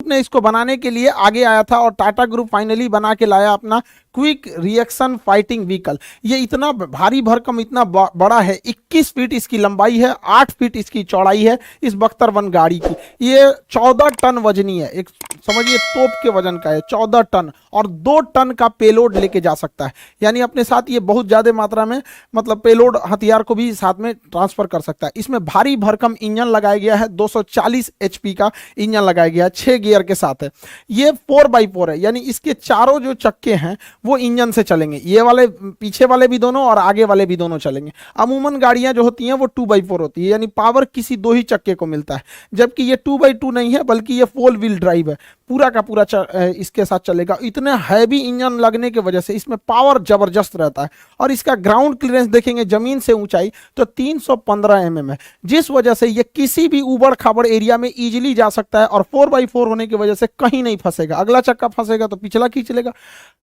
ने इसको बनाने के लिए आगे आया था और टाटा ग्रुप फाइनली बना के लाया अपना क्विक रिएक्शन फाइटिंग व्हीकल। ये इतना भारी भरकम, इतना बड़ा है, 21 फीट इसकी लंबाई है, 8 फीट इसकी चौड़ाई है इस बख्तर-1 गाड़ी की। ये 14 टन वजनी है, एक समझिए तोप के वजन का है, 14 टन, और 2 टन का पेलोड लेके जा सकता है। यानी अपने साथ ये बहुत ज़्यादा मात्रा में मतलब पेलोड हथियार को भी साथ में ट्रांसफर कर सकता है। इसमें भारी भरकम इंजन लगाया गया है, 240 HP का इंजन लगाया गया है, 6 गियर के साथ है। ये 4x4 है, यानी इसके चारों जो चक्के हैं वो इंजन से चलेंगे, ये वाले पीछे वाले भी दोनों और आगे वाले भी दोनों चलेंगे। अमूमन गाड़ियां जो होती हैं वो 2x4 होती है, यानी पावर किसी 2 ही चक्के को मिलता है, जबकि ये 2x2 नहीं है बल्कि ये 4 व्हील ड्राइव है, पूरा का पूरा इसके साथ चलेगा। इतने हैवी इंजन लगने की वजह से इसमें पावर जबरदस्त रहता है। और इसका ग्राउंड क्लियरेंस देखेंगे जमीन से ऊंचाई तो 315 mm है, जिस वजह से ये किसी भी उबड़ खाबड़ एरिया में इजीली जा सकता है और 4x4 होने की वजह से कहीं नहीं फंसेगा। अगला चक्का फंसेगा तो पिछला खींच लेगा,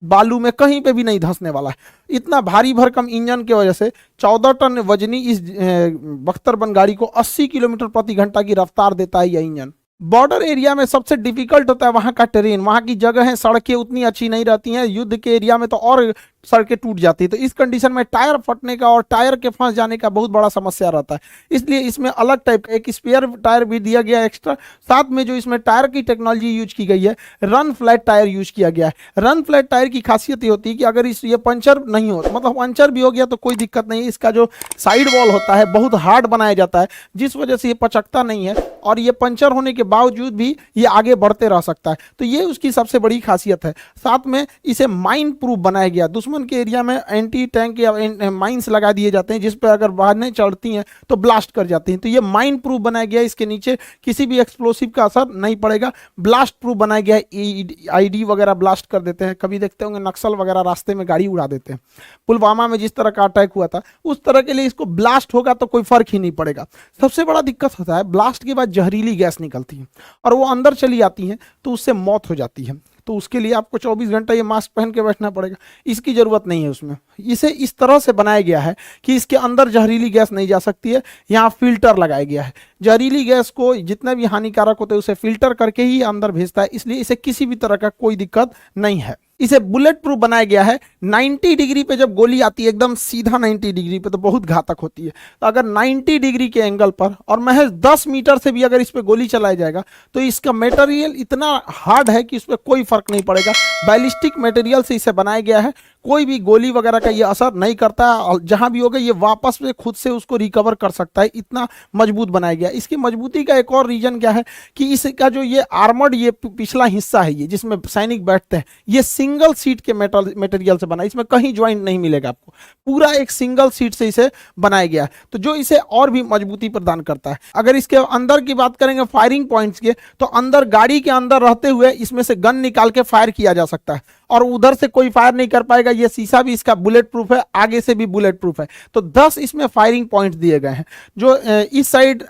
बालू में कहीं पे भी नहीं धंसने वाला है। इतना भारी भरकम इंजन की वजह से 14 टन वजनी इस बख्तर-1 गाड़ी को 80 किलोमीटर प्रति घंटा की रफ्तार देता है यह इंजन। बॉर्डर एरिया में सबसे डिफिकल्ट होता है वहां का टेरेन, वहां की जगह है, सड़कें उतनी अच्छी नहीं रहती हैं, युद्ध के एरिया में तो और सड़कें टूट जाती है। तो इस कंडीशन में टायर फटने का और टायर के फंस जाने का बहुत बड़ा समस्या रहता है, इसलिए इसमें अलग टाइप का एक स्पेयर टायर भी दिया गया है एक्स्ट्रा। साथ में जो इसमें टायर की टेक्नोलॉजी यूज की गई है, रन फ्लैट टायर यूज किया गया है। रन फ्लैट टायर की खासियत ये होती है कि अगर ये पंचर नहीं हो, मतलब पंचर भी हो गया तो कोई दिक्कत नहीं है, इसका जो साइड वॉल होता है बहुत हार्ड बनाया जाता है, जिस वजह से ये पचकता नहीं है और ये पंचर होने के बावजूद भी ये आगे बढ़ते रह सकता है। तो ये उसकी सबसे बड़ी खासियत है। साथ में इसे माइन प्रूफ बनाया गया, दुश्मन के एरिया में एंटी टैंक या माइंस लगा दिए जाते हैं जिस पर अगर वाहनें चढ़ती हैं तो ब्लास्ट कर जाती हैं। तो ये माइन प्रूफ बनाया गया है, इसके नीचे किसी भी एक्सप्लोसिव का असर नहीं पड़ेगा। ब्लास्ट प्रूफ बनाया गया है, आईडी वगैरह ब्लास्ट कर देते हैं, कभी देखते होंगे नक्सल वगैरह रास्ते में गाड़ी उड़ा देते हैं, पुलवामा में जिस तरह का अटैक हुआ था उस तरह के लिए इसको ब्लास्ट होगा तो कोई फर्क ही नहीं पड़ेगा। सबसे बड़ा दिक्कत होता है ब्लास्ट के बाद जहरीली गैस निकलती है और वो अंदर चली आती है तो उससे मौत हो जाती है। तो उसके लिए आपको 24 घंटा ये मास्क पहन के बैठना पड़ेगा, इसकी ज़रूरत नहीं है उसमें। इसे इस तरह से बनाया गया है कि इसके अंदर जहरीली गैस नहीं जा सकती है, यहाँ फिल्टर लगाया गया है, जहरीली गैस को जितने भी हानिकारक होते हैं उसे फिल्टर करके ही अंदर भेजता है, इसलिए इसे किसी भी तरह का कोई दिक्कत नहीं है। इसे बुलेट प्रूफ बनाया गया है। 90 डिग्री पे जब गोली आती है एकदम सीधा 90 डिग्री पे तो बहुत घातक होती है, तो अगर 90 डिग्री के एंगल पर और महज 10 मीटर से भी अगर इस पे गोली चलाया जाएगा तो इसका मटेरियल इतना हार्ड है कि इस पर कोई फर्क नहीं पड़ेगा। बैलिस्टिक मटेरियल से इसे बनाया गया है, कोई भी गोली वगैरह का ये असर नहीं करता है और जहां भी होगा ये वापस से खुद से उसको रिकवर कर सकता है, इतना मजबूत बनाया गया। इसकी मजबूती का एक और रीजन क्या है कि इसका जो ये आर्मर्ड ये पिछला हिस्सा है, ये जिसमें सैनिक बैठते हैं, ये सिंगल सीट के मटेरियल से बना, इसमें कहीं ज्वाइंट नहीं मिलेगा आपको, पूरा एक सिंगल सीट से इसे बनाया गया है, तो जो इसे और भी मजबूती प्रदान करता है। अगर इसके अंदर की बात करेंगे फायरिंग पॉइंट्स के, तो अंदर गाड़ी के अंदर रहते हुए इसमें से गन निकाल के फायर किया जा सकता है और उधर से कोई फायर नहीं कर पाएगा। ये शीशा भी इसका बुलेट प्रूफ है, आगे से भी बुलेट प्रूफ है। तो 10 इसमें फायरिंग पॉइंट्स दिए गए हैं जो इस साइड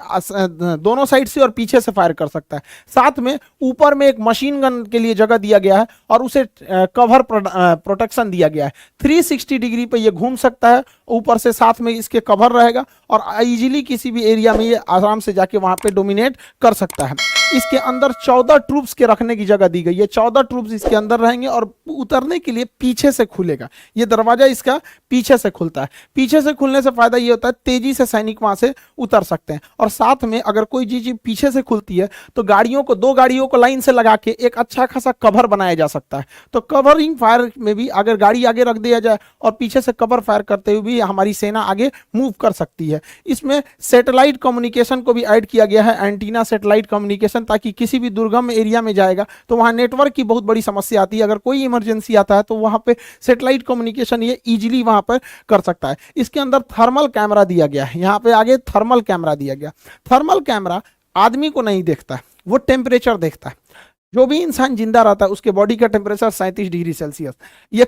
दोनों साइड से और पीछे से फायर कर सकता है। साथ में ऊपर में एक मशीन गन के लिए जगह दिया गया है और उसे कवर प्रोटेक्शन दिया गया है। 360 डिग्री पे ये घूम सकता है ऊपर से, साथ में इसके कवर रहेगा और इजीली किसी भी एरिया में ये आराम से जाके वहां पे डोमिनेट कर सकता है। इसके अंदर 14 ट्रूप्स के रखने की जगह दी गई है, 14 ट्रूप्स इसके अंदर रहेंगे और उतरने के लिए पीछे से खुलेगा, ये दरवाजा इसका पीछे से खुलता है। पीछे से खुलने से फायदा ये होता है तेजी से सैनिक वहां से उतर सकते हैं और साथ में अगर कोई चीज पीछे से खुलती है तो गाड़ियों को, 2 गाड़ियों को लाइन से लगा के एक अच्छा खासा कवर बनाया जा सकता है। तो कवरिंग फायर में भी अगर गाड़ी आगे रख दिया जाए और पीछे से कवर फायर करते हुए भी हमारी सेना आगे मूव कर सकती है। इसमें सैटेलाइट कम्युनिकेशन को भी ऐड किया गया है, एंटीना सैटेलाइट कम्युनिकेशन, ताकि किसी भी दुर्गम एरिया में जाएगा तो वहां नेटवर्क की बहुत बड़ी समस्या आती है, अगर कोई इमरजेंसी आता है तो वहां पे सैटेलाइट कम्युनिकेशन ये इजीली वहां पर कर सकता है। इसके अंदर थर्मल कैमरा दिया गया है, यहाँ पे आगे थर्मल कैमरा दिया गया। थर्मल कैमरा आदमी को नहीं देखता है, वो टेम्परेचर देखता है। जो भी इंसान जिंदा रहता है उसके बॉडी का टेम्परेचर 37 डिग्री सेल्सियस, ये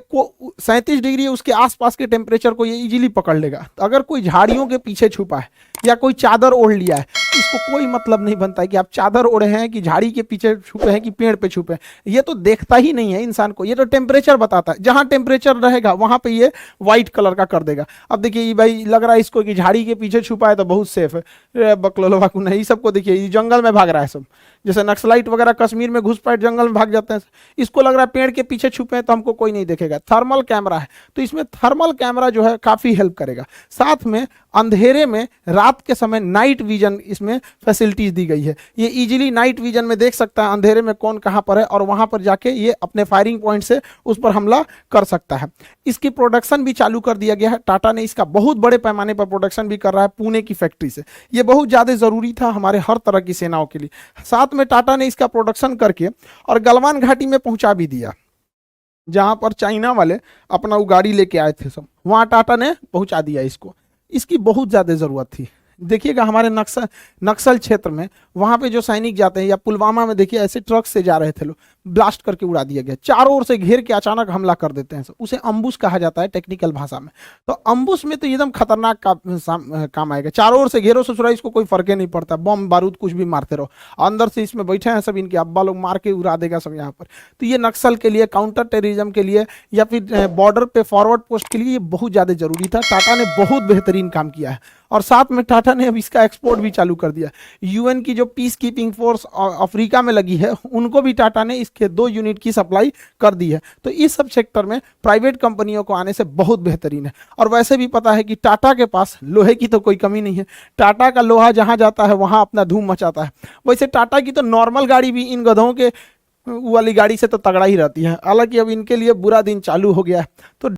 37 डिग्री उसके आसपास के टेम्परेचर को ये इजीली पकड़ लेगा। तो अगर कोई झाड़ियों के पीछे छुपा है या कोई चादर ओढ़ लिया है, इसको कोई मतलब नहीं बनता है कि आप चादर ओढ़े हैं कि झाड़ी के पीछे छुपे हैं कि पेड़ पे छुपे हैं, ये तो देखता ही नहीं है इंसान को, ये तो टेम्परेचर बताता है। जहां टेम्परेचर रहेगा वहां पे ये व्हाइट कलर का कर देगा। अब देखिए भाई लग रहा है इसको कि झाड़ी के पीछे छुपा है तो बहुत सेफ है, बकलोलवा को नहीं, सबको देखिए जंगल में भाग रहा है सब। जैसे नक्सलाइट वगैरह कश्मीर में घुस घुसपैठ जंगल में भाग जाते हैं, इसको लग रहा है पेड़ के पीछे छुपे हैं तो हमको कोई नहीं देखेगा। थर्मल कैमरा है, तो इसमें थर्मल कैमरा जो है काफ़ी हेल्प करेगा। साथ में अंधेरे में रात के समय नाइट विजन इसमें फैसिलिटीज दी गई है, ये इजीली नाइट विजन में देख सकता है अंधेरे में कौन कहाँ पर है और वहाँ पर जाके ये अपने फायरिंग पॉइंट से उस पर हमला कर सकता है। इसकी प्रोडक्शन भी चालू कर दिया गया है, टाटा ने इसका बहुत बड़े पैमाने पर प्रोडक्शन भी कर रहा है पुणे की फैक्ट्री से। ये बहुत ज़्यादा ज़रूरी था हमारे हर तरह की सेनाओं के लिए। साथ में टाटा ने इसका प्रोडक्शन करके और गलवान घाटी में पहुंचा भी दिया, जहां पर चाइना वाले अपना वो गाड़ी लेके आए थे सब, वहां टाटा ने पहुंचा दिया इसको। इसकी बहुत ज़्यादा ज़रूरत थी। देखिएगा हमारे नक्सल क्षेत्र में वहां पे जो सैनिक जाते हैं, या पुलवामा में देखिए ऐसे ट्रक से जा रहे थे लोग, ब्लास्ट करके उड़ा दिया गया, चारों ओर से घेर के अचानक हमला कर देते हैं, उसे अम्बुश कहा जाता है टेक्निकल भाषा में। तो अम्बुश में तो एकदम खतरनाक काम आएगा, चारों ओर से घेरो ससुरा, इसको कोई फर्क नहीं पड़ता, बम बारूद कुछ भी मारते रहो, अंदर से इसमें बैठे हैं सब इनके अब्बा लोग, मार के उड़ा देगा सब यहाँ पर। तो ये नक्सल के लिए, काउंटर टेररिज्म के लिए, या फिर बॉर्डर पे फॉरवर्ड पोस्ट के लिए ये बहुत ज़्यादा जरूरी था। टाटा ने बहुत बेहतरीन काम किया है और साथ में टाटा ने अब इसका एक्सपोर्ट भी चालू कर दिया। यूएन की जो पीस कीपिंग फोर्स अफ्रीका में लगी है, उनको भी टाटा ने इसके 2 यूनिट की सप्लाई कर दी है। तो इस सब सेक्टर में प्राइवेट कंपनियों को आने से बहुत बेहतरीन है। और वैसे भी पता है कि टाटा के पास लोहे की तो कोई कमी नहीं है, टाटा का लोहा जहां जाता है वहां अपना धूम मचाता है। वैसे टाटा की तो नॉर्मल गाड़ी भी इन गधों के वाली गाड़ी से तो तगड़ा ही रहती है, हालांकि अब इनके लिए बुरा दिन चालू हो गया है। तो